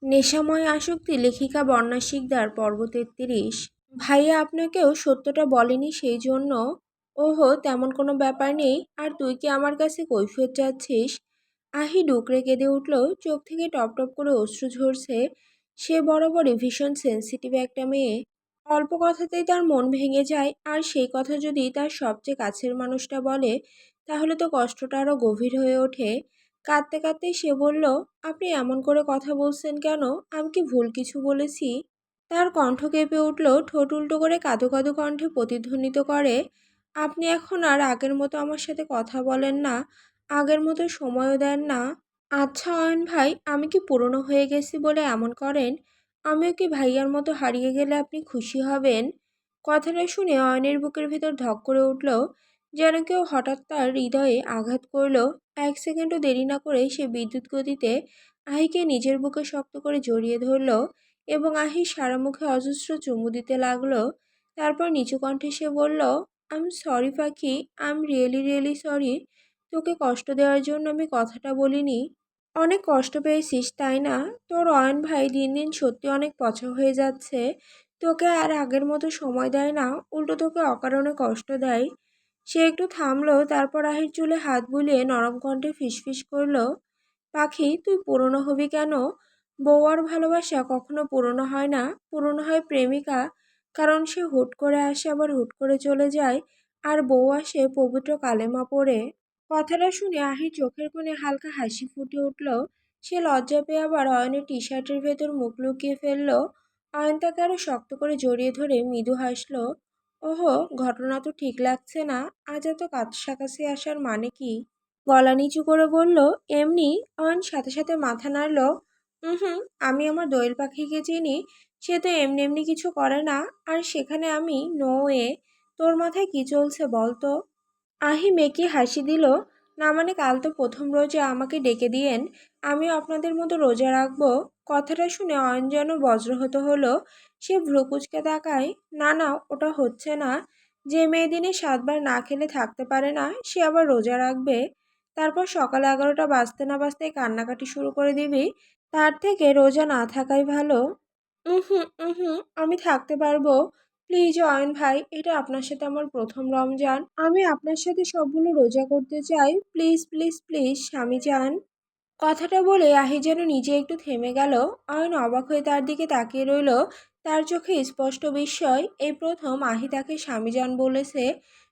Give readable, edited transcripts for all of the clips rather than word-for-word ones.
নেশাময় আসক্তি লেখিকা বর্ণা শিকদার পর্ব ৩৩। ভাইয়া আপনাকেও সত্যটা বলেনি সেই জন্য? ওহো, তেমন কোনো ব্যাপার নেই। আর তুই কি আমার কাছে কৈফিয়ত চাচ্ছিস? আহি ডুকরে কেঁদে উঠল, চোখ থেকে টপ টপ করে অশ্রু ঝরছে। সে বরাবরই ভীষণ সেন্সিটিভ একটা মেয়ে। অল্প কথাতেই তার মন ভেঙে যায়, আর সেই কথা যদি তার সবচেয়ে কাছের মানুষটা বলে তাহলে তো কষ্টটা আরও গভীর হয়ে ওঠে। কাঁদতে কাঁদতেই সে বলল, আপনি এমন করে কথা বলছেন কেন? আমি কি ভুল কিছু বলেছি? তার কণ্ঠ কেঁপে উঠল, ঠোঁট উল্টো করে কাঁদো কাঁদো কণ্ঠে প্রতিধ্বনিত করে, আপনি এখন আর আগের মতো আমার সাথে কথা বলেন না, আগের মতো সময়ও দেন না। আচ্ছা অয়ন ভাই, আমি কি পুরনো হয়ে গেছি বলে এমন করেন? আমিও কি ভাইয়ার মতো হারিয়ে গেলে আপনি খুশি হবেন? কথাটা শুনে অয়নের বুকের ভেতর ধক করে উঠল, যেন কেউ হঠাৎ তার হৃদয়ে আঘাত করল। এক সেকেন্ডও দেরি না করে সে বিদ্যুৎ গতিতে আহিকে নিজের বুকে শক্ত করে জড়িয়ে ধরল এবং আহির সারা মুখে অজস্র চুমু দিতে লাগলো। তারপর নিচু কণ্ঠে সে বলল, আই এম সরি পাখি, I am really really sorry. তোকে কষ্ট দেওয়ার জন্য আমি কথাটা বলিনি। অনেক কষ্ট পেয়েছিস তাই না? তোর অয়ন ভাই দিন দিন সত্যি অনেক পচা হয়ে যাচ্ছে। তোকে আর আগের মতো সময় দেয় না, উল্টো তোকে অকারণে কষ্ট দেয়। সে একটু থামলো, তারপর আহির চুলে হাত বুলিয়ে নরম কণ্ঠে ফিসফিস করলো, পাখি তুই পুরনো হবি কেন? বউ আর ভালোবাসা কখনো পুরনো হয় না, পুরনো হয় প্রেমিকা। কারণ সে হুট করে আসে আবার হুট করে চলে যায়, আর বউ আসে পবিত্র কালেমা পড়ে। কথাটা শুনে আহির চোখের কোণে হালকা হাসি ফুটে উঠল। সে লজ্জা পেয়ে আবার অয়নের টি শার্টের ভেতর মুখ লুকিয়ে ফেলল। অয়ন তাকে আরো শক্ত করে জড়িয়ে ধরে মৃদু হাসল, ওহো, ঘটনা তো ঠিক লাগছে না। আজ এত কাছাকাছি আসার মানে কি? গলা নিচু করে বলল, এমনি। অয়ন সাথে সাথে মাথা নাড়ল, হুম, আমি আমার দোয়েল পাখিকে চিনি। সে তো এমনি এমনি কিছু করে না। আর সেখানে আমি নো ওয়ে। তোর মাথায় কি চলছে বল তো? আহি মেকি হাসি দিল, না মানে কাল তো প্রথম রোজা, আমাকে ডেকে দিয়েন, আমিও আপনাদের মতো রোজা রাখবো। কথাটা শুনে অয়ন যেন বজ্রহত হলো। সে ভ্রু কুঁচকে তাকায়, না না, ওটা হচ্ছে না। যে মেয়ে দিনে 7 বার না খেলে থাকতে পারে না, সে আবার রোজা রাখবে? তারপর সকাল 11টা বাজতে না বাজতেই কান্নাকাটি শুরু করে দিবি? তার থেকে রোজা না থাকাই ভালো। হুম, আমি থাকতে পারবো। প্লিজ অয়ন ভাই, এটা আপনার সাথে আমার প্রথম রমজান। আমি আপনার সাথে সবগুলো রোজা করতে চাই। প্লিজ প্লিজ প্লিজ স্বামী যান। কথাটা বলে আহি যেন নিজে একটু থেমে গেল। অয়ন অবাক হয়ে তার দিকে তাকিয়ে রইল। তার চোখে স্পষ্ট বিস্ময়। এই প্রথম আহি তাকে স্বামীজান বলেছে।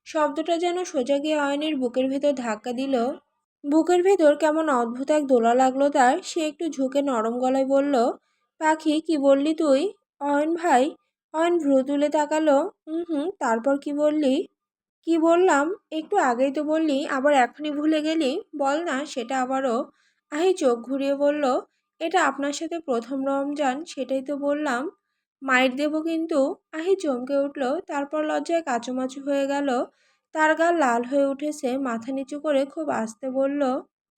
শব্দটা যেন সোজা গিয়ে অয়নের বুকের ভেতর ধাক্কা দিল। বুকের ভেতর কেমন অদ্ভুত এক দোলা লাগলো তার। সে একটু ঝুঁকে নরম গলায় বলল, পাখি কি বললি তুই? অয়ন ভাই। অয়ন ভ্রু তুলে তাকালো, তারপর কি বললি? কি বললাম? একটু আগেই তো বললি, আবার এখনই ভুলে গেলি? বল না সেটা আবারও। আহি চোখ ঘুরিয়ে বলল, এটা আপনার সাথে প্রথম রমজান, সেটাই তো বললাম। মাইর দেব কিন্তু। আহি চমকে উঠল, তারপর লজ্জায় কাচুমাচু হয়ে গেল। তার গাল লাল হয়ে উঠেছে, মাথা নিচু করে খুব আস্তে বলল,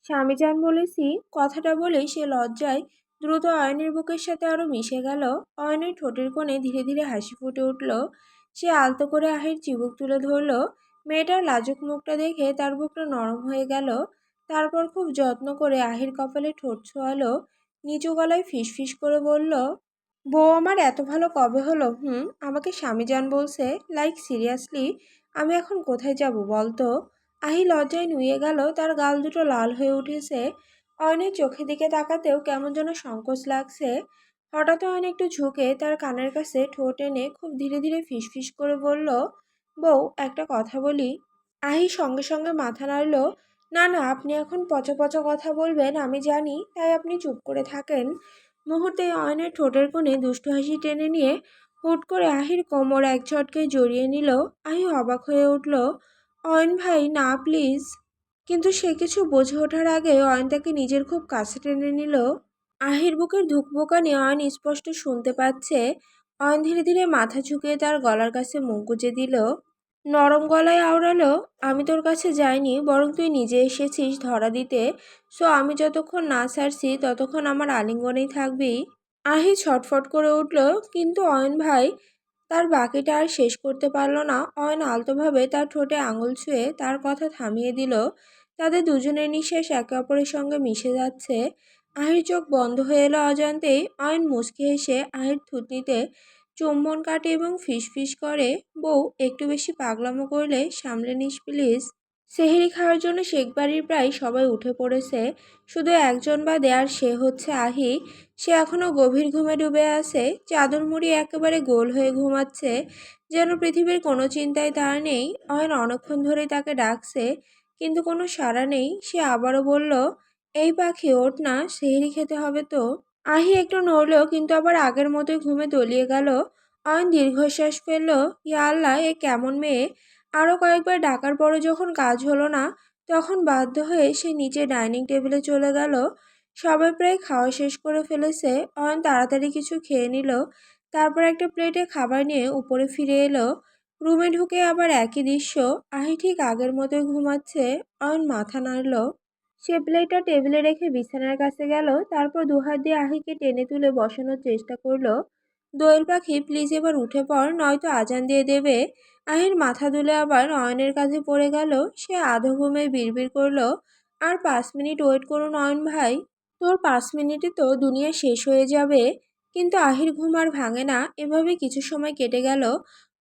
স্বামীজান বলেছি। কথাটা বলেই সে লজ্জায় দ্রুত অয়নের বুকের সাথে আরো মিশে গেল। অয়নের ঠোঁটের কোণে ধীরে ধীরে হাসি ফুটে উঠল। সে আলতো করে আহির চিবুক তুলে ধরল। মেয়েটার লাজুক মুখটা দেখে তার বুকটা নরম হয়ে গেল। তারপর খুব যত্ন করে আহির কপালে ঠোঁট ছোঁয়ালো। নিচু গলায় ফিসফিস করে বলল, বউ আমার এত ভালো কবে হলো? আমাকে স্বামীজান বলছে, লাইক সিরিয়াসলি? আমি এখন কোথায় যাব বলতো? আহি লজ্জায় নুয়ে গেল, তার গাল দুটো লাল হয়ে উঠেছে। অয়নের চোখের দিকে তাকাতেও কেমন যেন সংকোচ লাগছে। হঠাৎ অয়ন একটু ঝুঁকে তার কানের কাছে ঠোঁট এনে খুব ধীরে ধীরে ফিসফিস করে বলল, বউ একটা কথা বলি? আহি সঙ্গে সঙ্গে মাথা নাড়ল, না না, আপনি এখন পচা পচা কথা বলবেন আমি জানি, তাই আপনি চুপ করে থাকেন। মুহূর্তে অয়নের ঠোঁটের কোণে দুষ্টু হাসি টেনে নিয়ে হুট করে আহির কোমর এক ঝটকায় জড়িয়ে নিল। আহি অবাক হয়ে উঠল, অয়ন ভাই না প্লিজ। কিন্তু সে কিছু বুঝে ওঠার আগে অয়ন তাকে নিজের খুব কাছে টেনে নিল। আহির বুকের ধুকপুকানি অয়ন স্পষ্ট শুনতে পাচ্ছে। অয়ন ধীরে ধীরে মাথা ঝুঁকিয়ে তার গলার কাছে মুখ গুজে দিল। নরম গলায় আওড়ালো, আমি তোর কাছে যাইনি, বরং তুই নিজে এসেছিস ধরা দিতে। সো আমি যতক্ষণ না ছাড়ছি ততক্ষণ আমার আলিঙ্গনেই থাকবি। আহি ছটফট করে উঠল, কিন্তু অয়ন ভাই। তার বাকিটা আর শেষ করতে পারল না। অয়ন আলতোভাবে তার ঠোঁটে আঙুল ছুঁয়ে তার কথা থামিয়ে দিল। তাদের দুজনের নিঃশ্বাস একে অপরের সঙ্গে মিশে যাচ্ছে। আহির চোখ বন্ধ হয়ে এলো অজান্তেই। অয়ন মুচকি হেসে আহির থুতনিতে চুম্বন কাটে এবং ফিসফিস করে, বউ একটু বেশি পাগলামো করলে সামলে নিস প্লিজ। সেহরি খাওয়ার জন্য শেখ বাড়ির প্রায় সবাই উঠে পড়েছে, শুধু একজন বাদে, আর সে হচ্ছে আহি। সে এখনো গভীর ঘুমে ডুবে আছে, চাদর মুড়ি একেবারে গোল হয়ে ঘুমাচ্ছে, যেন পৃথিবীর কোনো চিন্তায় তার নেই। অয়ন অনেকক্ষণ ধরেই তাকে ডাকছে, কিন্তু কোনো সাড়া নেই। সে আবারও বলল, এই পাখি ওঠ না, সেহরি খেতে হবে তো। আহি একটু নড়ল, কিন্তু আবার আগের মতোই ঘুমে তলিয়ে গেল। অয়ন দীর্ঘশ্বাস ফেলল, ইয়া আল্লাহ, এ কেমন মেয়ে। আরও কয়েকবার ডাকার পরও যখন কাজ হলো না, তখন বাধ্য হয়ে সে নিচে ডাইনিং টেবিলে চলে গেল। সবাই প্রায় খাওয়া শেষ করে ফেলেছে। অয়ন তাড়াতাড়ি কিছু খেয়ে নিল, তারপর একটা প্লেটে খাবার নিয়ে উপরে ফিরে এলো। রুমে ঢুকে আবার একই দৃশ্য। আহি ঠিক আগের মতোই ঘুমাচ্ছে। অয়ন মাথা নাড়ল। সে প্লেটটা টেবিলে রেখে বিছানার কাছে গেল, তারপর দুহাত দিয়ে আহিকে টেনে তুলে বসানোর চেষ্টা করলো। দোয়েল পাখি, প্লিজ এবার উঠে পড়, নয়তো আজান দিয়ে দেবে। আহির মাথা দুলে আবার অয়নের কাঁধে পড়ে গেল। সে আধো ঘুমে বিড়বিড় করলো, আর 5 মিনিট ওয়েট করুন অয়ন ভাই, তোর 5 মিনিটে তো দুনিয়া শেষ হয়ে যাবে। কিন্তু আহির ঘুম আর ভাঙে না। এভাবে কিছু সময় কেটে গেল।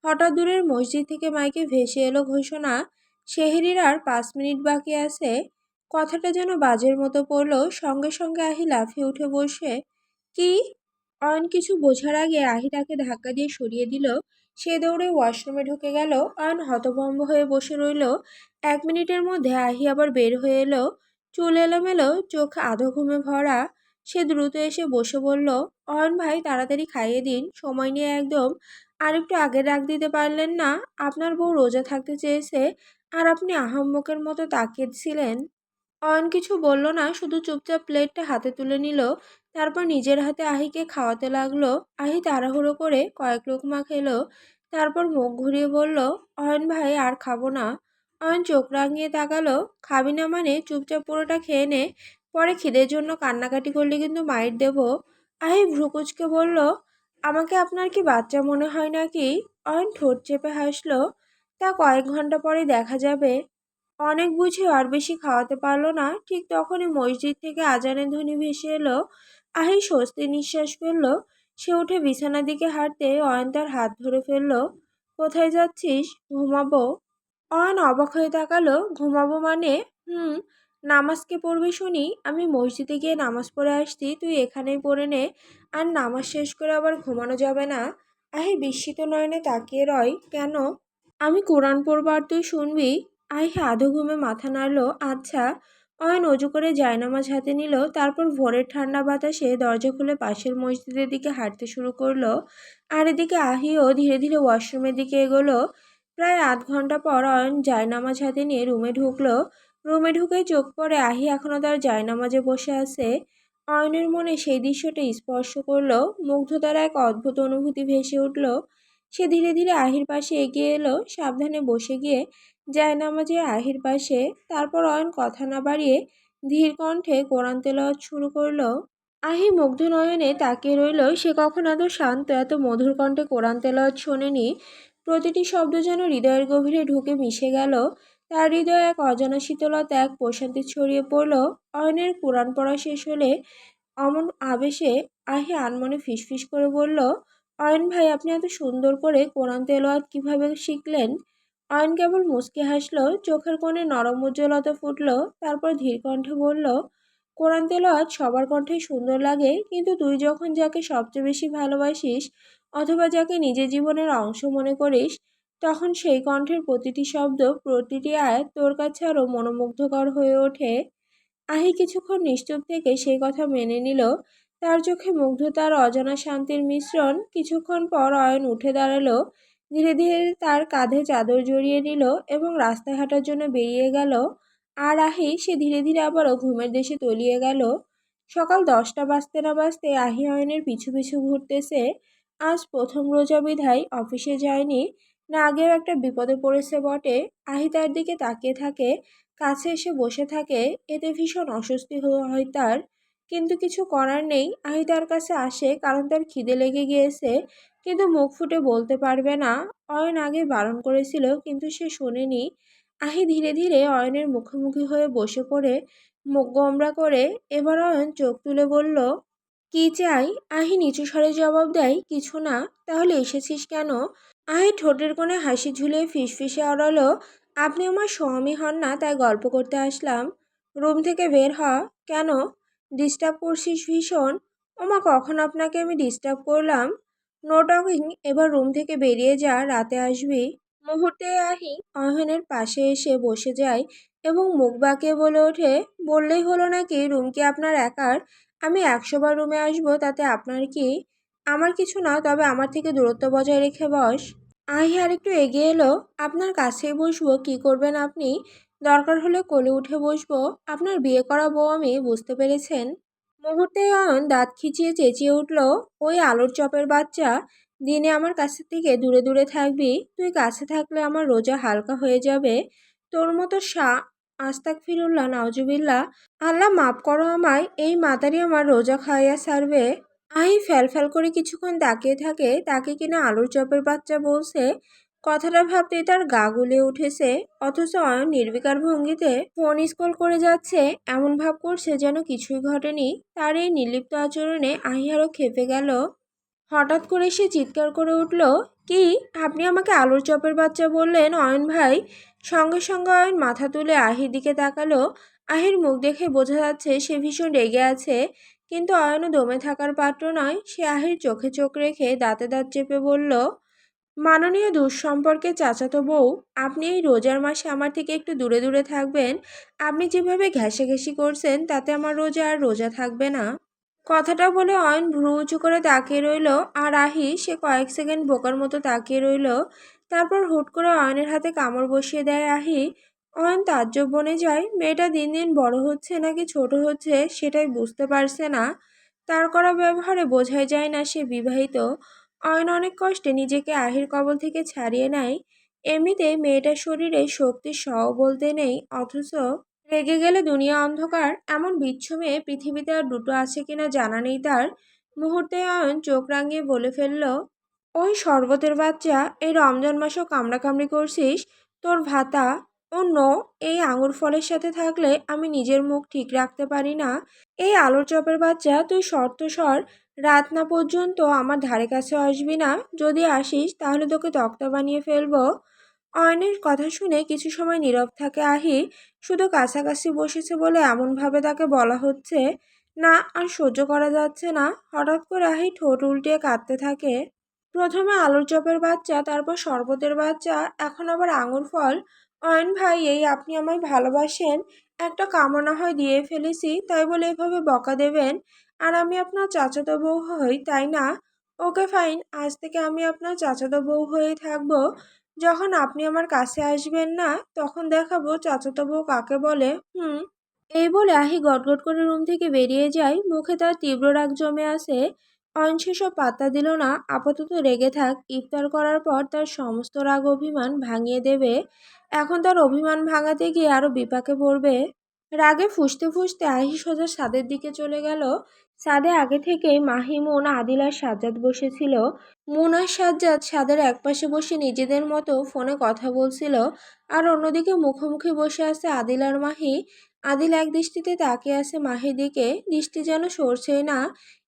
হঠাৎ দূরের মসজিদ থেকে মাইকে ভেসে এলো ঘোষণা, সেহরির আর 5 মিনিট বাকি আছে। কথাটা যেন বাজের মতো পড়ল। সঙ্গে সঙ্গে আহি লাফিয়ে উঠে বসে, কি? অয়ন কিছু বোঝার আগে আহি তাকে ধাক্কা দিয়ে সরিয়ে দিল। সে দৌড়ে ওয়াশরুমে ঢুকে গেল। অয়ন হতভম্ব হয়ে বসে রইল। 1 মিনিটের মধ্যে আহি আবার বের হয়ে এলো, চুল এলোমেলো, চোখ আধো ঘুমে ভরা। সে দ্রুত এসে বসে বলল, অয়ন ভাই, তাড়াতাড়ি খাইয়ে দিন, সময় নিয়ে একদম। আর একটু আগে ডাক দিতে পারলেন না? আপনার বউ রোজা থাকতে চেয়েছে, আর আপনি আহাম্মকের মতো তাকিয়েছিলেন। অয়ন কিছু বলল না, শুধু চুপচাপ প্লেটটা হাতে তুলে নিল। তারপর নিজের হাতে আহিকে খাওয়াতে লাগলো। আহি তাড়াহুড়ো করে কয়েক লোকমা খেলো, তারপর মুখ ঘুরিয়ে বলল, অয়ন ভাই, আর খাবো না। অয়ন চোখ রাঙিয়ে তাকালো, খাবি না মানে চুপচাপ পুরোটা খেয়ে নে, পরে খিদের জন্য কান্নাকাটি করলে কিন্তু মাইর দেব। আহি ভ্রুকুচকে বলল, আমাকে আপনার কি বাচ্চা মনে হয় নাকি? অয়ন ঠোঁট চেপে হাসলো, তা কয়েক ঘন্টা পরে দেখা যাবে। অনেক বুঝেও আর বেশি খাওয়াতে পারলো না। ঠিক তখনই মসজিদ থেকে আজানের ধ্বনি ভেসে এলো। আহি স্বস্তি নিঃশ্বাস ফেললো। সে উঠে বিছানার দিকে হাঁটতে অয়ন তার হাত ধরে ফেললো। কোথায় যাচ্ছিস? ঘুমাবো। অয়ন অবাক হয়ে তাকালো। ঘুমাবো মানে? হুম। নামাজকে পড়বি শুনি? আমি মসজিদে গিয়ে নামাজ পড়ে আসছি, তুই এখানেই পড়ে নে। আর নামাজ শেষ করে আবার ঘুমানো যাবে না? আহি বিস্মিত নয়নে তাকিয়ে রয়, কেন? আমি কোরআন পড়ব আর তুই শুনবি। আহি আধো ঘুমে মাথা নাড়ল, আচ্ছা। অয়ন অজু করে জায়নামাজ হাতে নিল, তারপর ভোরের ঠান্ডা বাতাসে দরজা খুলে পাশের মসজিদের দিকে হাঁটতে শুরু করলো। আর এদিকে আহিও ধীরে ধীরে ওয়াশরুমের দিকে এগোলো। প্রায় আধ ঘন্টা পর অয়ন জায়নামাজ হাতে নিয়ে রুমে ঢুকলো। রুমে ঢুকেই চোখ পড়ে আহি এখনো তার জায়নামাজে বসে আছে। অয়নের মনে সেই দৃশ্যটা স্পর্শ করলো। মুগ্ধতার এক অদ্ভুত অনুভূতি ভেসে উঠল। সে ধীরে ধীরে আহির পাশে এগিয়ে এলো, সাবধানে বসে গিয়ে জায়নামাজে আহির পাশে। তারপর অয়ন কথা না বাড়িয়ে ধীর কণ্ঠে কোরআন তেলাওয়াত শুরু করলো। আহি মুগ্ধ নয়নে তাকিয়ে রইল। সে কখনো এত শান্ত, এত মধুর কণ্ঠে কোরআন তেলাওয়াত শোনেনি। প্রতিটি শব্দ যেন হৃদয়ের গভীরে ঢুকে মিশে গেল। তার হৃদয়ে এক অজানা শীতলতা, এক প্রশান্তি ছড়িয়ে পড়ল। অয়নের কোরআন পড়া শেষ হলে অমন আবেশে আহি আনমনে ফিসফিস করে বলল, অয়ন ভাই, আপনি এত সুন্দর করে কোরআন তেলাওয়াত কিভাবে শিখলেন? অয়ন কেবল মুচকি হাসলো, চোখের কোণে নরম উজ্জ্বলতা ফুটল। তারপর ধীর কণ্ঠে বলল, কোরআন তেলাওয়াত সবার কণ্ঠে সুন্দর লাগে, কিন্তু তুই যখন যাকে সবচেয়ে বেশি ভালোবাসিস, অথবা যাকে নিজের জীবনের অংশ মনে করিস, তখন সেই কণ্ঠের প্রতিটি শব্দ, প্রতিটি আয়াত তোর কাছে আরো মনোমুগ্ধকর হয়ে ওঠে। আহি কিছুক্ষণ নিশ্চুপ থেকে সেই কথা মেনে নিল। তার চোখে মুগ্ধতার অজানা শান্তির মিশ্রণ। কিছুক্ষণ পর অয়ন উঠে দাঁড়ালো, ধীরে ধীরে তার কাঁধে চাদর জড়িয়ে নিল এবং রাস্তায় হাঁটার জন্য বেরিয়ে গেল। আর আহি, সে ধীরে ধীরে আবারও ঘুমের দেশে তলিয়ে গেল। সকাল 10টা বাজতে না বাজতে আহি অয়নের পিছু পিছু ঘুরতেছে। আজ প্রথম রোজা বিধায় অফিসে যায়নি, না আগেও একটা বিপদে পড়েছে বটে। আহি তার দিকে তাকিয়ে থাকে, কাছে এসে বসে থাকে। এতে ভীষণ অস্বস্তি হয় তার, কিন্তু কিছু করার নেই। আহি তার কাছে আসে কারণ তার খিদে লেগে গিয়েছে, কিন্তু মুখ ফুটে বলতে পারবে না। অয়ন আগে বারণ করেছিল, কিন্তু সে শোনেনি। আহি ধীরে ধীরে অয়নের মুখোমুখি হয়ে বসে পড়ে মুখ গোমড়া করে এবার অয়ন চোখ তুলে বলল, কি চাই? আহি নিচু স্বরে জবাব দেয়, কিছু না। তাহলে এসেছিস কেন? আহি ঠোঁটের কোণে হাসি ঝুলিয়ে ফিসফিসে আওড়ালো, আপনি আমার স্বামী হন না, তাই গল্প করতে আসলাম। রুম থেকে বের হ। কেন? ডিস্টার্ব করছিস ভীষণ। ওমা, কখন আপনাকে আমি ডিস্টার্ব করলাম? নো টকিং, এবার রুম থেকে বেরিয়ে যা, রাতে আসবি। মুহূর্তে আহি অয়নের পাশে এসে বসে যায় এবং মুখ বাঁকিয়ে বলে ওঠে, বললেই হলো নাকি রুম কি আপনার একার? আমি 100 বার রুমে আসবো, তাতে আপনার কি? আমার কিছু না, তবে আমার থেকে দূরত্ব বজায় রেখে বস। আহি আরেকটু এগিয়ে এলো, আপনার কাছেই বসবো, কি করবেন আপনি? দরকার হলে কোলে উঠে বসবো। আপনার বিয়ে করা বউ আমি, বুঝতে পেরেছেন? মুহূর্তেই অয়ন দাঁত খিচিয়ে চেঁচিয়ে উঠল, ওই আলুর চপের বাচ্চা, দিনে আমার কাছে থেকে দূরে দূরে থাকবি। তুই কাছে থাকলে আমার রোজা হালকা হয়ে যাবে। তোর মতো আস্তাগফিরুল্লাহ, নাউজুবিল্লাহ। আল্লাহ মাফ করো আমায়, এই মাতারি আমার রোজা খাওয়াইয়া ছাড়বে। আহি ফ্যাল ফ্যাল করে কিছুক্ষণ তাকিয়ে থাকে, তাকে কিনা আলুর চপের বাচ্চা বলছে। কথাটা ভাবতেই তার গা গুলিয়ে উঠেছে। অথচ অয়ন নির্বিকার ভঙ্গিতে ফোন স্ক্রল করে যাচ্ছে, এমন ভাব করছে যেন কিছুই ঘটেনি। তার এই নির্লিপ্ত আচরণে আহি আরো ক্ষেপে গেল। হঠাৎ করে সে চিৎকার করে উঠল, কি? আপনি আমাকে আলুর চপের বাচ্চা বললেন অয়ন ভাই? সঙ্গে সঙ্গে অয়ন মাথা তুলে আহির দিকে তাকালো। আহির মুখ দেখে বোঝা যাচ্ছে সে ভীষণ রেগে আছে, কিন্তু অয়নও দমে থাকার পাত্র নয়। সে আহির চোখে চোখ রেখে দাঁতে দাঁত চেপে বলল, মাননীয় দুঃসম্পর্কে চাচাতো বউ, আপনি এই রোজার মাসে আমার থেকে একটু দূরে দূরে থাকবেন। আপনি যেভাবে ঘেঁষাঘেঁষি করছেন, তাতে আমার রোজা আর রোজা থাকবে না। কথাটা বলে অয়ন ভ্রু উঁচু করে তাকিয়ে রইল, আর আহি সে কয়েক সেকেন্ড বোকার মতো তাকিয়ে রইল। তারপর হুট করে অয়নের হাতে কামড় বসিয়ে দেয় আহি। অয়ন তাজ্জব বনে যায়, মেয়েটা দিন দিন বড় হচ্ছে নাকি ছোট হচ্ছে সেটাই বুঝতে পারছে না। তার করা ব্যবহারে বোঝাই যায় না সে বিবাহিত। অয়ন অনেক কষ্টে নিজেকে আহির কবল থেকে ছাড়িয়ে নেয়। এমনিতেই মেয়েটার শরীরে শক্তির স বলতে নেই, অথচ রেগে গেলে দুনিয়া অন্ধকার, এমন বিচ্ছু মেয়ে পৃথিবীতে আর দুটো আছে কিনা জানা নেই তার। মুহূর্তে অয়ন চোখ রাঙিয়ে বলে ফেলল, ওই শরবতের বাচ্চা, এই রমজান মাসেও কামড়াকামড়ি করছিস? তোর ভাতা। ও নো, এই আঙুর ফলের সাথে থাকলে আমি নিজের মুখ ঠিক রাখতে পারি না। এই আলুর চপের বাচ্চা, তুই শর্ত সর, রাত না পর্যন্ত আমার ধারে কাছে আসবি না। যদি আসিস তাহলে তোকে তক্তা বানিয়ে ফেলবো। অয়নের কথা শুনে কিছু সময় নীরব থাকে আহি। শুধু কাছাকাছি বসেছে বলে এমনভাবে তাকে বলা হচ্ছে। না, আর সহ্য করা যাচ্ছে না। হঠাৎ করে আহি ঠোঁট উল্টিয়ে কাঁদতে থাকে। প্রথমে আলুর চপের বাচ্চা, তারপর শরবতের বাচ্চা, এখন আবার আঙুর ফল। অয়ন ভাই, এই আপনি আমায় ভালোবাসেন, একটা কামনা হয় দিয়ে ফেলেছি, তাই বলে এভাবে বকা দেবেন? আর আমি আপনার চাচাতো বউ হই, তাই না? ওকে ফাইন, আজ থেকে আমি আপনার চাচাতো বউ হয়েই থাকবো। যখন আপনি আমার কাছে আসবেন না, তখন দেখাবো চাচাতো বউ কাকে বলে। হুম। এই বলে আহি গটগট করে রুম থেকে বেরিয়ে যায়, মুখে তার তীব্র রাগ জমে আছে। অয়ন সেসব পাত্তা দিল না, আপাতত রেগে থাক, ইফতার করার পর তার সমস্ত রাগ অভিমান ভাঙিয়ে দেবে। এখন তার অভিমান ভাঙাতে গিয়ে আরো বিপাকে পড়বে। রাগে ফুঁসতে ফুঁসতে আহি সোজা ছাদের দিকে চলে গেল। ছাদে আগে থেকেই মাহি, মুন, আদিল আর সাজ্জাদ বসেছিল। মুন আর সাজ্জাদ ছাদের একপাশে বসে নিজেদের মতো ফোনে কথা বলছিল, আর অন্যদিকে মুখোমুখি বসে আছে আদিল আর মাহি। আদিল এক দৃষ্টিতে তাকিয়ে আছে মাহির দিকে, দৃষ্টি যেন সরছেই না।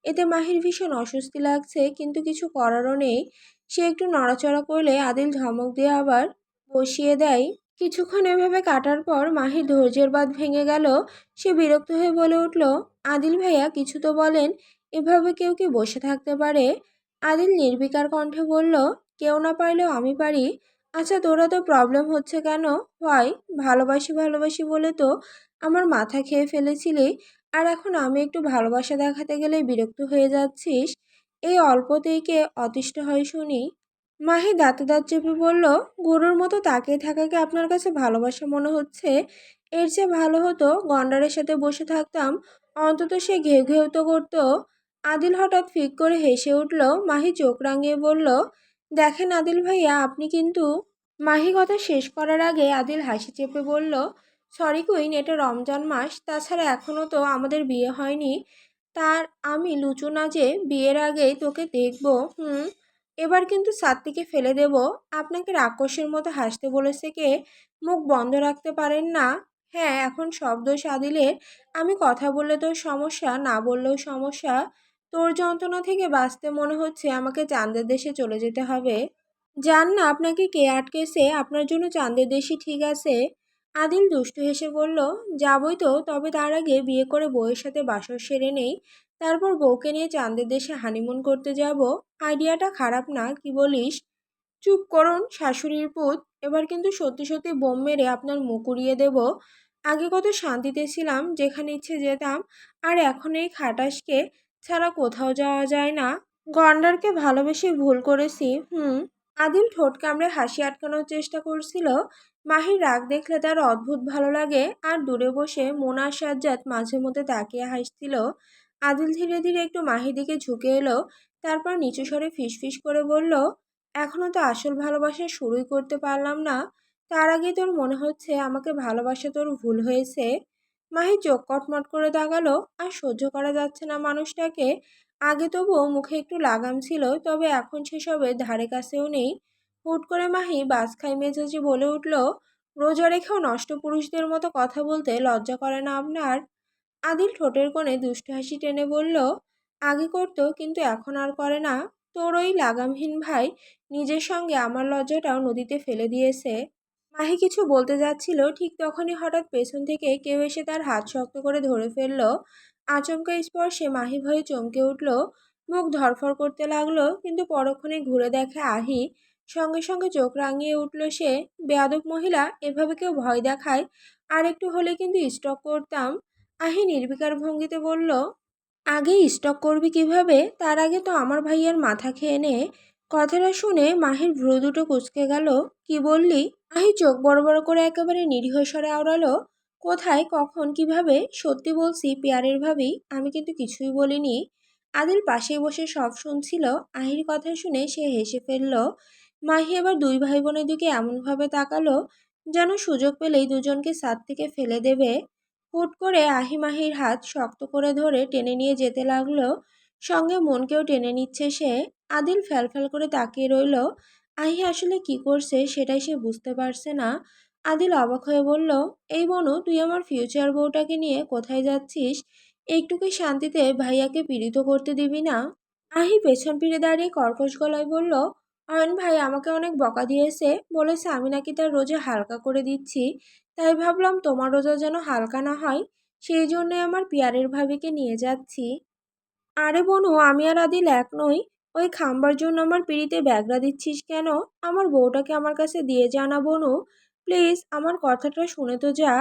এতে মাহির ভীষণ অস্বস্তি লাগছে, কিন্তু কিছু করারও নেই। সে একটু নড়াচড়া করলে আদিল ধমক দিয়ে আবার বসিয়ে দেয়। কিছুক্ষণ এভাবে কাটার পর মাহির ধৈর্যের বাঁধ ভেঙে গেল। সে বিরক্ত হয়ে বলে উঠল, আদিল ভাইয়া, কিছু তো বলেন। এভাবে কেউ কি বসে থাকতে পারে? আদিল নির্বিকার কণ্ঠে বলল, কেউ না পারলেও আমি পারি। আচ্ছা, তোরা তো প্রবলেম হচ্ছে কেন? হয়, ভালোবাসি ভালোবাসি বলে তো আমার মাথা খেয়ে ফেলেছিলি, আর এখন আমি একটু ভালোবাসা দেখাতে গেলেই বিরক্ত হয়ে যাচ্ছিস। এই অল্পতেই কে অতিষ্ঠ হয় শুনি? মাহি দাঁতে দাঁত চেপে বলল, গরুর মতো তাকিয়ে থাকাকে আপনার কাছে ভালোবাসা মনে হচ্ছে? এর চেয়ে ভালো হতো গন্ডারের সাথে বসে থাকতাম, অন্তত সে ঘেউ ঘেউ তো করতো। আদিল হঠাৎ ফিক করে হেসে উঠল। মাহি চোখ রাঙিয়ে বলল, দেখেন আদিল ভাইয়া, আপনি কিন্তু। মাহি কথা শেষ করার আগে আদিল হাসি চেপে বলল, সরি কুইন, এটা রমজান মাস, তাছাড়া এখনও তো আমাদের বিয়ে হয়নি। তার আমি লুচু না যে বিয়ের আগেই তোকে দেখবো। হুম। এবার কিন্তু ছাদ থেকে ফেলে দেব। আপনাকে রাক্ষসের মতো হাসতে বলেছে কে? মুখ বন্ধ রাখতে পারেন না? হ্যাঁ, এখন সব দোষ আদিলের। আমি কথা বললে তোর সমস্যা, না বললেও সমস্যা। তোর যন্ত্রণা থেকে বাঁচতে মনে হচ্ছে আমাকে চাঁদের দেশে চলে যেতে হবে। যান না, আপনাকে কে আটকেছে? আপনার জন্য চাঁদের দেশই ঠিক আছে। আদিল দুষ্টু হেসে বলল, যাবই তো, তবে তার আগে বিয়ে করে বউয়ের সাথে বাসর সেরে নেই। তারপর বউকে নিয়ে চাঁদের দেশে হানিমুন করতে যাব। আইডিয়াটা খারাপ না, কি বলিস? চুপ করুন শাশুড়ির পুত। এবার কিন্তু সত্যি সত্যি বোম মেরে আপনার মুখ উড়িয়ে দেব। আগে কত শান্তিতে ছিলাম, যেখানে ইচ্ছে যেতাম। আর এখন এই খাটাসকে ছাড়া কোথাও যাওয়া যায় না। গন্ডারকে ভালোবেসে ভুল করেছি। আদিল ঠোঁট কামড়ে হাসি আটকানোর চেষ্টা করছিল। মাহির রাগ দেখলে তার অদ্ভুত ভালো লাগে। আর দূরে বসে মোনা সাজ্জাদ মাঝে মধ্যে তাকিয়ে হাসছিল। আদিল ধীরে ধীরে একটু মাহির দিকে ঝুঁকে এলো। তারপর নিচু স্বরে ফিসফিস করে বলল, এখনো তো আসল ভালোবাসা শুরুই করতে পারলাম না। তার আগে তোর মনে হচ্ছে আমাকে ভালোবাসা তোর ভুল হয়েছে? মাহি চোখ কটমট করে তাকালো। আর সহ্য করা যাচ্ছে না মানুষটাকে। আগে তবুও মুখে একটু লাগাম ছিল, তবে এখন সেসবের ধারে কাছেও নেই। হুট করে মাহি বাজখাই মেজাজে বলে উঠল, রোজা রেখেও নষ্ট পুরুষদের মতো কথা বলতে লজ্জা করে না আপনার? আদিল ঠোঁটের কোণে দুষ্টু হাসি টেনে বলল, আগে করতো কিন্তু এখন আর করে না। তোর ওই লাগামহীন ভাই নিজের সঙ্গে আমার লজ্জাটাও নদীতে ফেলে দিয়েছে। মাহি কিছু বলতে যাচ্ছিল, ঠিক তখনই হঠাৎ পেছন থেকে কেউ এসে তার হাত শক্ত করে ধরে ফেলল। আচমকা স্পর্শে মাহি ভয়ে চমকে উঠল। মুখ ধরফর করতে লাগলো, কিন্তু পরক্ষণে ঘুরে দেখে আহি। সঙ্গে সঙ্গে চোখ রাঙিয়ে উঠল সে। বেয়াদব মহিলা, এভাবে কেউ ভয় দেখায়? আর একটু হলে কিন্তু স্টক করতাম। আহি নির্বিকার ভঙ্গিতে বলল, আগে স্টক করবি কিভাবে? তার আগে তো আমার ভাইয়ের মাথা খেয়ে নে। কথাটা শুনে মাহির ভ্রু দুটো কুঁচকে গেল। কি বললি? মাহি চোখ বড় বড় করে একেবারে নিরীহ স্বরে আওড়ালো, কোথায়, কখন, কিভাবে? সত্যি বলছি পিয়ারের ভাবি, আমি কিন্তু কিছুই বলিনি। আদিল পাশেই বসে সব শুনছিল। আহির কথা শুনে সে হেসে ফেলল। মাহি এবার দুই ভাই বোনের দিকে এমনভাবে তাকালো যেন সুযোগ পেলেই দুজনকে ছাদ থেকে ফেলে দেবে। হুট করে আহি মাহির হাত শক্ত করে ধরে টেনে নিয়ে যেতে লাগলো। সঙ্গে মনকেও টেনে নিচ্ছে সে। আদিল ফ্যালফ্যাল করে তাকিয়ে রইল। আহি আসলে কি করছে সেটাই সে বুঝতে পারছে না। আদিল অবাক হয়ে বলল, এই বনু, তুই আমার ফিউচার বউটাকে নিয়ে কোথায় যাচ্ছিস? একটু কি শান্তিতে ভাইয়াকে পীড়িত করতে দিবি না? আহি পেছন ফিরে দাঁড়িয়ে কর্কশ গলায় বলল, অয়ন ভাই আমাকে অনেক বকা দিয়েছে, বলেছে আমি নাকি তার রোজা হালকা করে দিচ্ছি। তাই ভাবলাম তোমার রোজা যেন হালকা না হয়, সেই জন্য আমার পিয়ারের ভাবিকে নিয়ে যাচ্ছি। আরে বনু, আমি আর আদিল এক নই। ওই খাম্বার জন্য আমার পিড়িতে ব্যাগরা দিচ্ছিস কেন? আমার বউটাকে আমার কাছে দিয়ে যা না বনু। প্লিজ আমার কথাটা শুনে তো যা।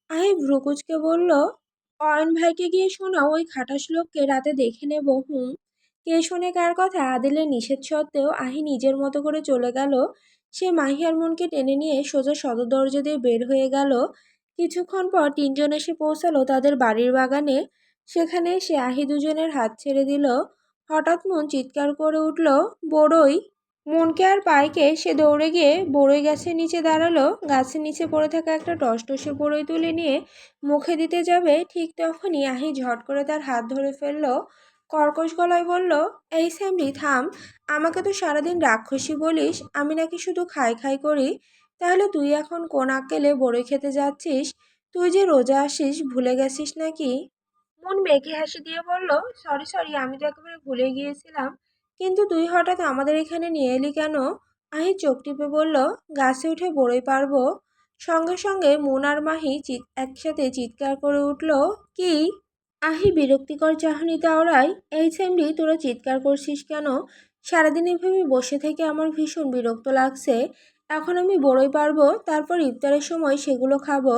আহি ভ্রুকুচকে বলল, অয়ন ভাইকে গিয়ে শোনাও, ওই খাটাস লোককে রাতে দেখে নেব। কে শোনে কার কথা? আদিলের নিষেধ সত্ত্বেও আহি নিজের মতো করে চলে গেল। সে মাহি আর মনকে টেনে নিয়ে সোজা সদর দরজা দিয়ে বের হয়ে গেল। কিছুক্ষণ পর তিনজন এসে পৌঁছালো তাদের বাড়ির বাগানে। সেখানে এসে আহি দুজনের হাত ছেড়ে দিল। হঠাৎ মন চিৎকার করে উঠল, বড়ই! মনকে আর পাইকে সে দৌড়ে গিয়ে বড়ই গাছের নিচে দাঁড়ালো। গাছের নিচে পড়ে থাকা একটা টসটসে বড়ই তুলে নিয়ে মুখে দিতে যাবে, ঠিক তখনই আহি ঝট করে তার হাত ধরে ফেলল। কর্কশ গলায় বলল, এই স্যামরি থাম। আমাকে তো সারাদিন রাক্ষসী বলিস, আমি নাকি শুধু খাই খাই করি। তাহলে তুই এখন কোন আক্কেলে বড়ই খেতে যাচ্ছিস? তুই যে রোজা আসিস, ভুলে গেছিস নাকি? মন মেঘে হাসি দিয়ে বলল, সরি সরি, আমি তো একেবারে ভুলে গিয়েছিলাম। কিন্তু তুই হঠাৎ আমাদের এখানে নিয়ে এলি কেন? আহি চোখ টিপে বলল, গাছে উঠে বড়ই পারবো। সঙ্গে সঙ্গে মন আর মাহি একসাথে চিৎকার করে উঠল, কি? আহি বিরক্তিকর চাহনিতে আওড়ায়, এই সেমরি, তোরা চিৎকার করছিস কেন? সারাদিন এভাবে বসে থেকে আমার ভীষণ বিরক্ত লাগছে। এখন আমি বড়ই পারবো, তারপর ইফতারের সময় সেগুলো খাবো।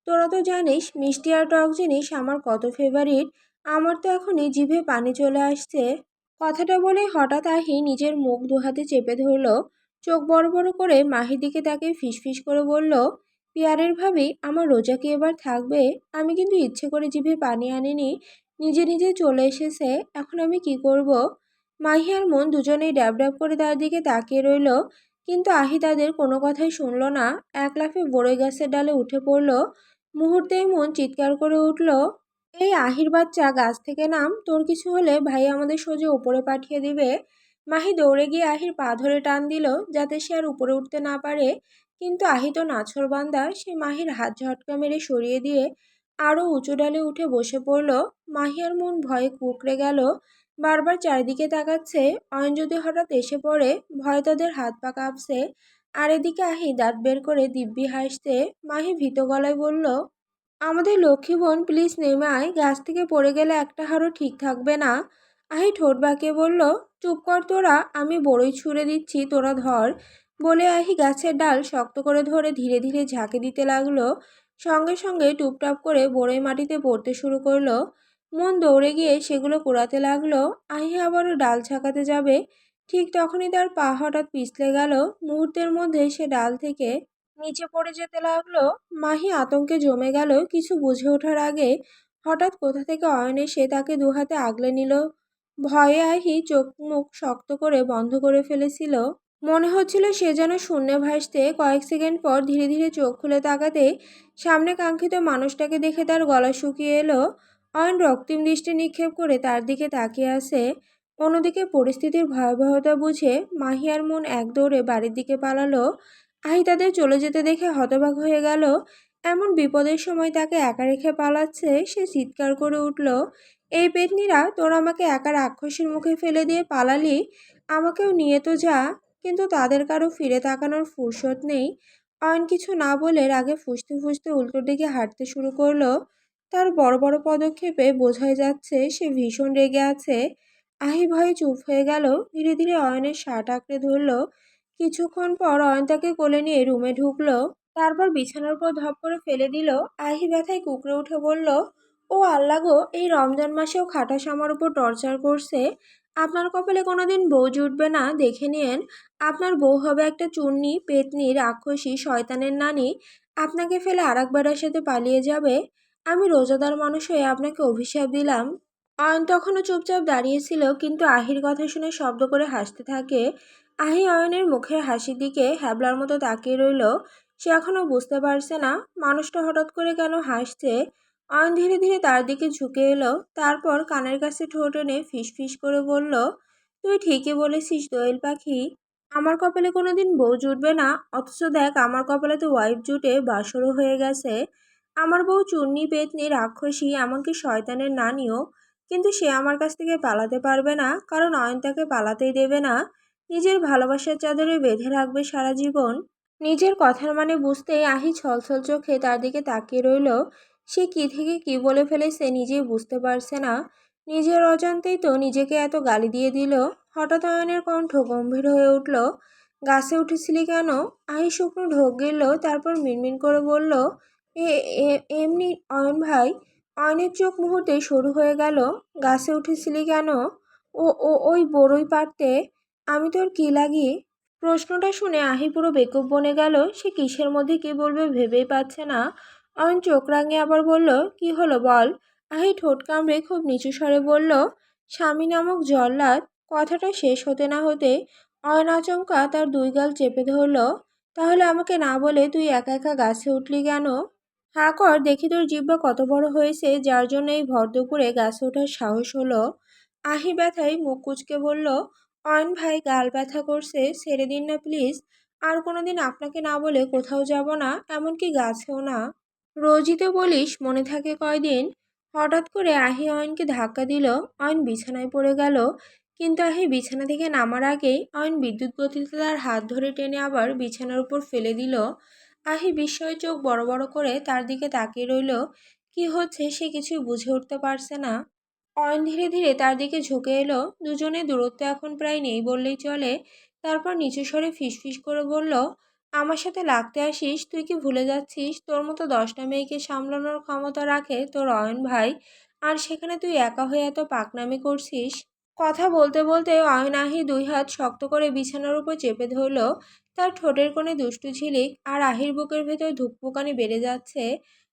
তোরা তো জানিস মিষ্টি আর টক জিনিস আমার কত ফেভারিট। আমার তো এখনই জিভে পানি চলে আসছে। কথাটা বলে হঠাৎ আহি নিজের মুখ দুহাতে চেপে ধরল। চোখ বড় বড় করে মাহির দিকে তাকে ফিসফিস করে বলল, পিয়ারের ভাবি, আমার রোজা কি এবার থাকবে? আমি কিন্তু ইচ্ছে করে জিভে পানি আনিনি, নিজে নিজে চলে এসেছে। এখন আমি কি করব? মাহি আর মন দুজনেই ড্যাব ড্যাব করে তার দিকে তাকিয়ে রইল। কিন্তু আহি তাদের কোনো কথাই শুনল না। এক লাফে বড়ই গাছের ডালে উঠে পড়ল। মুহূর্তেই মন চিৎকার করে উঠল, এই আহির বাচ্চা, গাছ থেকে নাম, তোর কিছু হলে ভাই আমাদের সোজা উপরে পাঠিয়ে দিবে। মাহি দৌড়ে গিয়ে আহির পা ধরে টান দিল, যাতে সে আর উপরে উঠতে না পারে। কিন্তু আহি তো নাছোড়বান্দা, সে মাহির হাত ঝটকা মেরে সরিয়ে দিয়ে আরো উঁচু ডালে উঠে বসে পড়ল। মাহিয়ার মন ভয়ে কুঁকড়ে গেল, বারবার চারিদিকে তাকাচ্ছে। অয়ন যদি হঠাৎ এসে পড়ে, ভয়ে তাদের হাত পা কাঁপছে। আর এদিকে আহি দাঁত বের করে দিব্যি হাসছে। মাহি ভীত গলায় বলল, আমাদের লক্ষ্মী বোন, প্লিজ নেমে আয়, গাছ থেকে পড়ে গেলে একটা হাড়ও ঠিক থাকবে না। আহি ঠোঁট বাঁকিয়ে বলল, চুপ কর তোরা, আমি বড়ই ছুঁড়ে দিচ্ছি, তোরা ধর। বলে আহি গাছের ডাল শক্ত করে ধরে ধীরে ধীরে ঝাঁকে দিতে লাগলো। সঙ্গে সঙ্গে টুপটাপ করে বড়ই মাটিতে পড়তে শুরু করলো। মন দৌড়ে গিয়ে সেগুলো কুড়াতে লাগলো। আহি আবারও ডাল ঝাঁকাতে যাবে, ঠিক তখনই তার পা হঠাৎ পিছলে গেল। মুহূর্তের মধ্যে সে ডাল থেকে নিচে পড়ে যেতে লাগলো। মাহি আতঙ্কে জমে গেল। কিছু বুঝে ওঠার আগে হঠাৎ কোথা থেকে অয়ন এসে তাকে দুহাতে আগলে নিল। ভয়ে আহি চোখ মুখ শক্ত করে বন্ধ করে ফেলেছিল। মনে হচ্ছিল সে যেন শূন্যে ভাসতে। কয়েক সেকেন্ড পর ধীরে ধীরে চোখ খুলে তাকাতে সামনে কাঙ্ক্ষিত মানুষটাকে দেখে তার গলা শুকিয়ে এলো। অয়ন রক্তিম দৃষ্টি নিক্ষেপ করে তার দিকে তাকিয়ে আছে। অন্যদিকে পরিস্থিতির ভয়াবহতা বুঝে মাহিয়ার মন এক দৌড়ে বাড়ির দিকে পালালো। আহি তাদের চলে যেতে দেখে হতবাক হয়ে গেল। এমন বিপদের সময় তাকে একা রেখে পালাচ্ছে। সে চিৎকার করে উঠল, এই পেতনিরা, তোরা আমাকে একা রাক্ষসীর মুখে ফেলে দিয়ে পালালি, আমাকেও নিয়ে তো যা। কিন্তু তাদের কারো ফিরে তাকানোর ফুরসত নেই। অয়ন কিছু না বলে রাগে ফুঁসতে ফুঁসতে উল্টোর দিকে হাঁটতে শুরু করলো। তার বড় বড় পদক্ষেপে বোঝাই যাচ্ছে সে ভীষণ রেগে আছে। আহি ভয়ে চুপ হয়ে গেল। ধীরে ধীরে অয়নের শার্ট আঁকড়ে ধরলো। কিছুক্ষণ পর অয়ন তাকে কোলে নিয়ে রুমে ঢুকলো। তারপর বিছানার উপর ধপ করে ফেলে দিল। আহি ব্যথায় কুঁকড়ে উঠে বলল, ও আল্লাহ গো, এই রমজান মাসেও খাটাস আমার উপর টর্চার করছে। আপনার কপালে কোনোদিন বউ জুটবে না, দেখে নিয়েন। আপনার বউ হবে একটা চুন্নি, পেতনি, রাক্ষসী, শয়তানের নানি। আপনাকে ফেলে আরেক বেড়ার সাথে পালিয়ে যাবে। আমি রোজাদার মানুষ হয়ে আপনাকে অভিশাপ দিলাম। অয়ন তখনও চুপচাপ দাঁড়িয়েছিল, কিন্তু আহির কথা শুনে শব্দ করে হাসতে থাকে। আহি অয়নের মুখের হাসির দিকে হ্যাবলার মতো তাকিয়ে রইল। সে এখনো বুঝতে পারছে না মানুষটা হঠাৎ করে কেন হাসছে। অয়ন ধীরে ধীরে তার দিকে ঝুঁকে এলো। তারপর কানের কাছে ঠোঁট এনে ফিস ফিস করে বলল, তুই ঠিকই বলেছিস দোয়েল পাখি, আমার কপালে কোনোদিন বউ জুটবে না। অথচ দেখ, আমার কপালে তো ওয়াইফ জুটে বাসরও হয়ে গেছে। আমার বউ চুন্নি, পেতনি, রাক্ষসী, এমনকি শয়তানের নানিও। কিন্তু সে আমার কাছ থেকে পালাতে পারবে না, কারণ অয়ন তাকে পালাতেই দেবে না। নিজের ভালোবাসার চাদরে বেঁধে রাখবে সারা জীবন। নিজের কথার মানে বুঝতেই আহি ছলছল চোখে তার দিকে তাকিয়ে রইল। সে কি থেকে কি বলে ফেলেছে নিজেই বুঝতে পারছে না। নিজের অজান্তেই তো নিজেকে এত গালি দিয়ে দিল। হঠাৎ অয়নের কণ্ঠ গম্ভীর হয়ে উঠল, গাছে উঠেছিলি কেন? আহি শুকনো ঢোক গেল, তারপর মিনমিন করে বলল, এ এমনি অয়ন ভাই। অয়নের চোখ মুহূর্তেই সরু হয়ে গেল। গাছে উঠেছিলি কেন? ও ও ওই বড়ই পারতে। আমি তোর কি লাগি? প্রশ্নটা শুনে আহি পুরো বেকুব বনে গেল। সে কিসের মধ্যে কি বলবে ভেবেই পাচ্ছে না। অয়ন চোখ রাঙিয়ে আবার বলল, কি হলো বল। আহি ঠোঁট কামড়ে খুব নিচু স্বরে বলল, স্বামী নামক জল্লাদ। কথাটা শেষ হতে না হতে অয়ন আচমকা তার দুই গাল চেপে ধরল। তাহলে আমাকে না বলে তুই একা একা গাছে উঠলি কেন? হা কর, দেখি তোর জিহ্বা কত বড় হয়েছে, যার জন্য এই ভর দুপুরে গাছে ওঠার সাহস হলো। আহি ব্যথায় মুখ কুঁচকে বলল, অয়ন ভাই, গাল ব্যথা করছে, ছেড়ে দিন না প্লিজ। আর কোনোদিন আপনাকে না বলে কোথাও যাব না, এমনকি গাছেও না। রোজই তো বলিস, মনে থাকে কয়দিন। হঠাৎ করে আহি অয়নকে ধাক্কা দিল। অয়ন বিছানায় পড়ে গেল। কিন্তু আহি বিছানা থেকে নামার আগেই অয়ন বিদ্যুৎ গতিতে তার হাত ধরে টেনে আবার বিছানার উপর ফেলে দিল। আহি বিস্ময়ে চোখ বড় বড় করে তার দিকে তাকিয়ে রইল। কি হচ্ছে সে কিছুই বুঝে উঠতে পারছে না। অয়ন ধীরে ধীরে তার দিকে ঝুঁকে এলো। দুজনের দূরত্ব এখন প্রায় নেই বললেই চলে। তারপর নিচু স্বরে ফিসফিস করে বলল, আমার সাথে লাগতে আসিস? তুই কি ভুলে যাচ্ছিস তোর মতো 10টা মেয়েকে সামলানোর ক্ষমতা রাখে তোর অয়ন ভাই, আর সেখানে তুই একা হয়ে এত পাকনামি করছিস? কথা বলতে বলতে অয়ন আহি দুই হাত শক্ত করে বিছানার উপর চেপে ধরল। তার ঠোঁটের কোণে দুষ্টু ঝিলিক, আর আহির বুকের ভেতর ধুকপুকানি বেড়ে যাচ্ছে।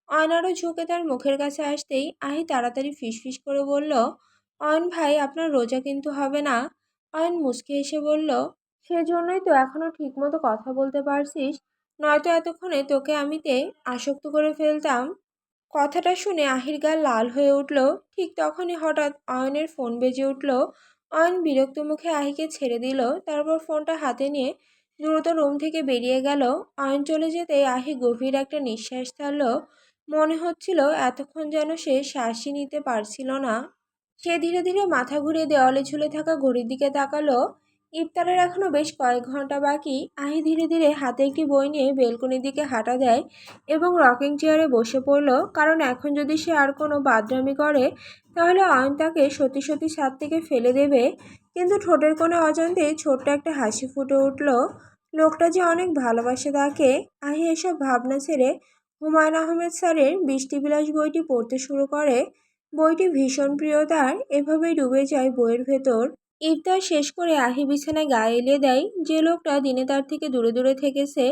অয়ন আরও ঝুঁকে তার মুখের কাছে আসতেই আহি তাড়াতাড়ি ফিসফিস করে বলল, অয়ন ভাই, আপনার রোজা কিন্তু হবে না। অয়ন মুচকি হেসে বলল, সেজন্যই তো এখনো ঠিকমতো কথা বলতে পারছিস, নয়তো এতক্ষণে তোকে আমিতে আসক্ত করে ফেলতাম। কথাটা শুনে আহির গাল লাল হয়ে উঠল। ঠিক তখনই হঠাৎ অয়নের ফোন বেজে উঠল। অয়ন বিরক্ত মুখে আহিকে ছেড়ে দিল। তারপর ফোনটা হাতে নিয়ে দ্রুত রুম থেকে বেরিয়ে গেল। অয়ন চলে যেতে আহি গভীর একটা নিঃশ্বাস ছাড়ল। মনে হচ্ছিল এতক্ষণ যেন সে শ্বাসই নিতে পারছিল না। সে ধীরে ধীরে মাথা ঘুরিয়ে দেওয়ালে ঝুলে থাকা ঘড়ির দিকে তাকালো। ইফতারের এখনো বেশ কয়েক ঘন্টা বাকি। আহি ধীরে ধীরে হাতে একটি বই নিয়ে বেলকনির দিকে হাঁটা দেয় এবং রকিং চেয়ারে বসে পড়ল। কারণ এখন যদি সে আর কোনো বাদরামি করে তাহলে অয়ন তাকে সত্যি সত্যি ছাদ থেকে ফেলে দেবে। কিন্তু ঠোঁটের কোণে অজান্তেই ছোট্ট একটা হাসি ফুটে উঠল। লোকটা যে অনেক ভালোবাসে তাকে। আহি এসব ভাবনা ছেড়ে হুমায়ুন আহমেদ স্যারের বৃষ্টিবিলাস বইটি পড়তে শুরু করে। বইটি ভীষণ প্রিয় তার। এভাবেই ডুবে যায় বইয়ের ভেতর। ইফতার শেষ করে আহি বিছানায় গা এলিয়ে দেয়। যে লোকটা দিনে তার থেকে দূরে দূরে থেকেছে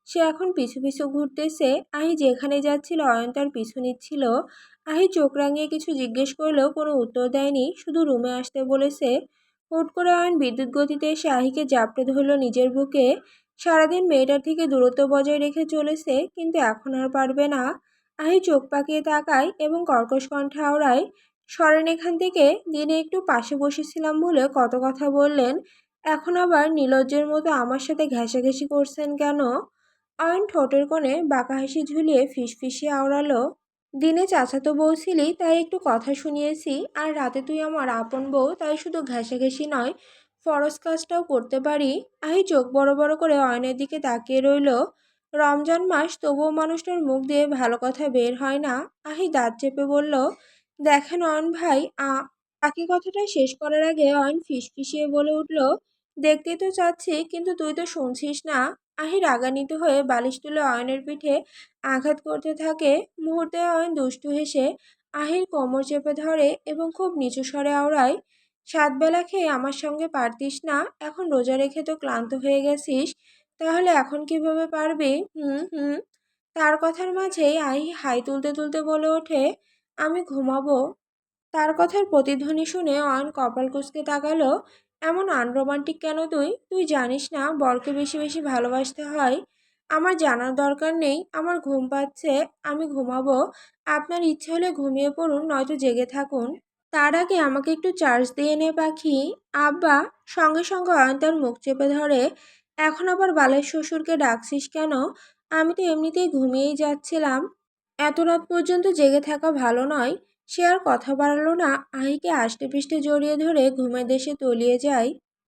সে এখন পিছু পিছু ঘুরতেছে। আহি যেখানে যাচ্ছিল অয়ন তার পিছু নিচ্ছিল। আহি চোখ রাঙিয়ে কিছু জিজ্ঞেস করলেও কোনো উত্তর দেয়নি, শুধু রুমে আসতে বলেছে। হুট করে অয়ন বিদ্যুৎ গতিতে এসে আহিকে জাপটে ধরল নিজের বুকে। সারাদিন মেয়েটার থেকে দূরত্ব বজায় রেখে চলেছে, কিন্তু এখন আর পারবে না। আহি চোখ পাকিয়ে তাকায় এবং কর্কশ কণ্ঠে আওড়ায়, সরেন এখান থেকে। দিনে একটু পাশে বসেছিলাম বলে কত কথা বললেন, এখন আবার নির্লজ্জের মতো আমার সাথে ঘেঁষাঘেঁষি করছেন কেন? অয়ন ঠোঁটের কোণে বাঁকা হাসি ঝুলিয়ে ফিসফিসিয়ে আওড়ালো, দিনে চাচাতো বউ ছিলি তাই একটু কথা শুনিয়েছি, আর রাতে তুই আমার আপন বউ তাই শুধু ঘেঁষাঘেঁষি নয়, ফরজ কাজটাও করতে পারি। আহি চোখ বড় বড় করে অয়নের দিকে তাকিয়ে রইল। রমজান মাস, তবুও মানুষটার মুখ দিয়ে ভালো কথা বের হয় না। আহি দাঁত চেপে বলল, দেখেন অয়ন ভাই, বাকি কথাটা শেষ করার আগে অয়ন ফিসফিসিয়ে বলে উঠল, দেখতেই তো চাচ্ছি কিন্তু তুই তো শুনছিস না। আহি রাগান্বিত হয়ে বালিশ তুলে অয়নের পিঠে আঘাত করতে থাকে। মুহূর্তে অয়ন দুষ্টু হেসে আহির কোমর চেপে ধরে এবং খুব নিচু স্বরে আওড়ায়, 7 বেলা খেয়ে আমার সঙ্গে পারতিস না, এখন রোজা রেখে তো ক্লান্ত হয়ে গেছিস, তাহলে এখন কিভাবে পারবি? হুম হুম। তার কথার মাঝেই আহি হাই তুলতে তুলতে বলে ওঠে, আমি ঘুমাবো। তার কথার প্রতিধ্বনি শুনে অয়ন কপাল কুঁচকে তাকালো। এমন আনরোমান্টিক কেন তুই? তুই জানিস না বরকে বেশি বেশি ভালোবাসতে হয়? আমার জানার দরকার নেই, আমার ঘুম পাচ্ছে, আমি ঘুমাবো। আপনার ইচ্ছে হলে ঘুমিয়ে পড়ুন, নয়তো জেগে থাকুন। তার আগে আমাকে একটু চার্জ দিয়ে নে পাখি। আব্বা। সঙ্গে সঙ্গে অয়ন তার মুখ চেপে ধরে, এখন আবার বালের শ্বশুরকে ডাকছিস কেন? আমি তো এমনিতেই ঘুমিয়েই যাচ্ছিলাম। এত রাত পর্যন্ত জেগে থাকা ভালো নয়। সে আর কথা বাড়ালো না, আহিকে আষ্টে পৃষ্ঠে জড়িয়ে ধরে ঘুমের দেশে তলিয়ে যায়।